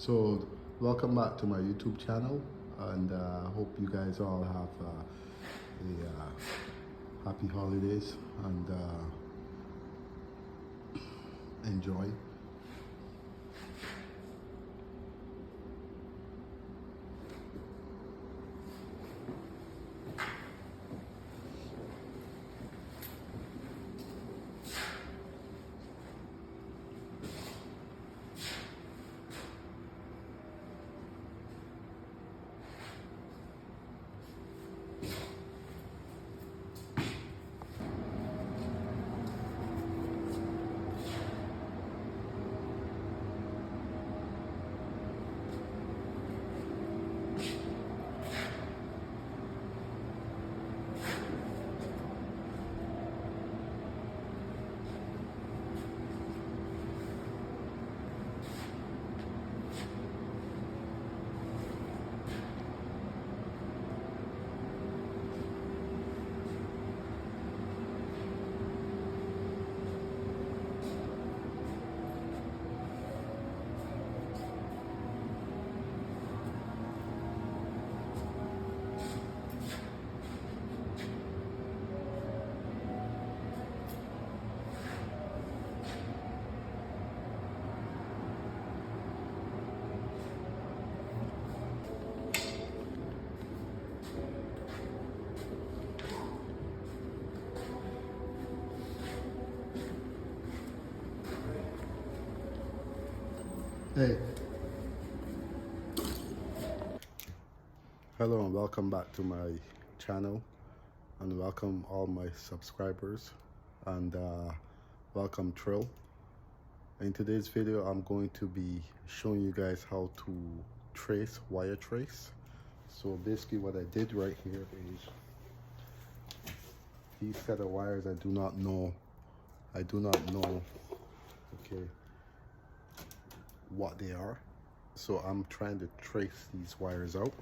So welcome back to my YouTube channel, and hope you guys all have a happy holidays and enjoy. Hey. Hello and welcome back to my channel, and welcome all my subscribers, and welcome Trill. In today's video I'm going to be showing you guys how to wire trace. So basically what I did right here is these set of wires. I do not know okay, what they are, so I'm trying to trace these wires out.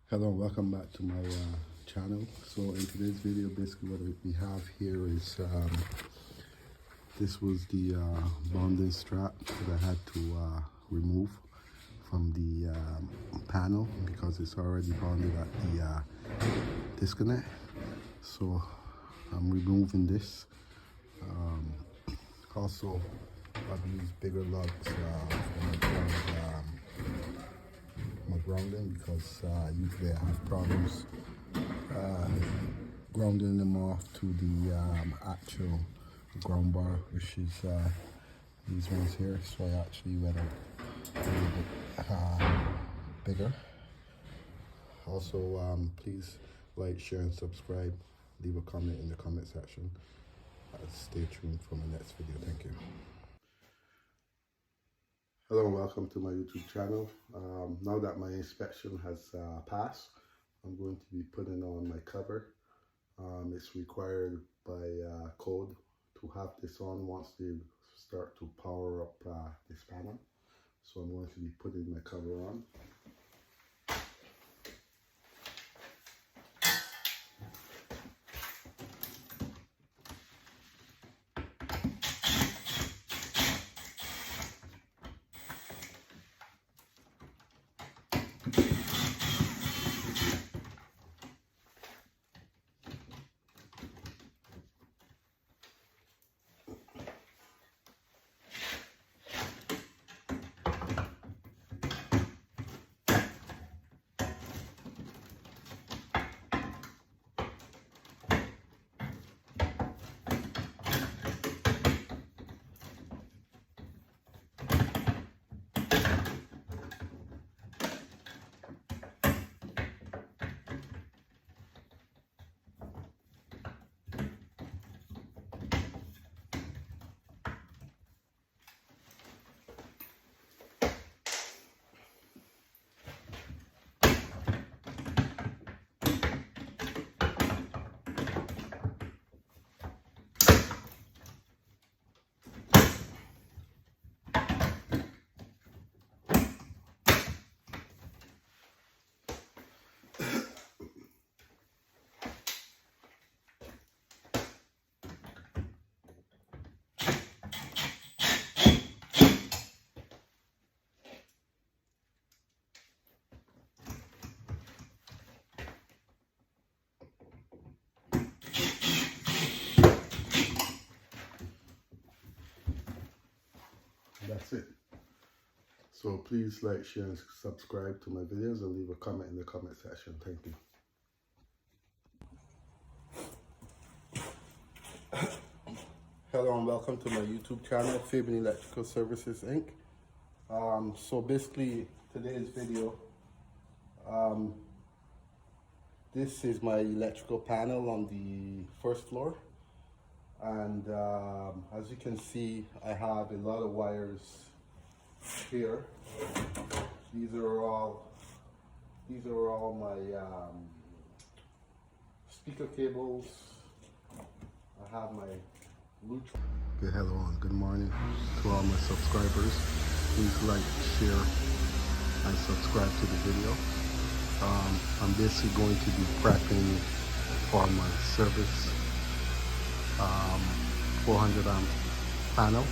Hello, welcome back to my channel. So in today's video, basically what we have here is this was the bonding strap that I had to remove from the panel because it's already bonded at the disconnect. So I'm removing this. Also, I've used bigger lugs for my grounding because usually I have problems grounding them off to the actual ground bar, which is these ones here. So I actually went a little bit bigger. Also, please like, share, and subscribe. Leave a comment in the comment section. Stay tuned for my next video. Thank you. Hello and welcome to my YouTube channel. Now that my inspection has passed, I'm going to be putting on my cover. It's required by code to have this on once they start to power up this panel. So I'm going to be putting my cover on. That's it. So please like, share, and subscribe to my videos and leave a comment in the comment section. Thank you. Hello and welcome to my YouTube channel, Fabian Electrical Services Inc. So basically today's video, this is my electrical panel on the first floor. And as you can see, I have a lot of wires here. These are all my speaker cables. I have my loop. Okay, hello and good morning to all my subscribers. Please like, share, and subscribe to the video. I'm basically going to be prepping for my service 400 amp panel.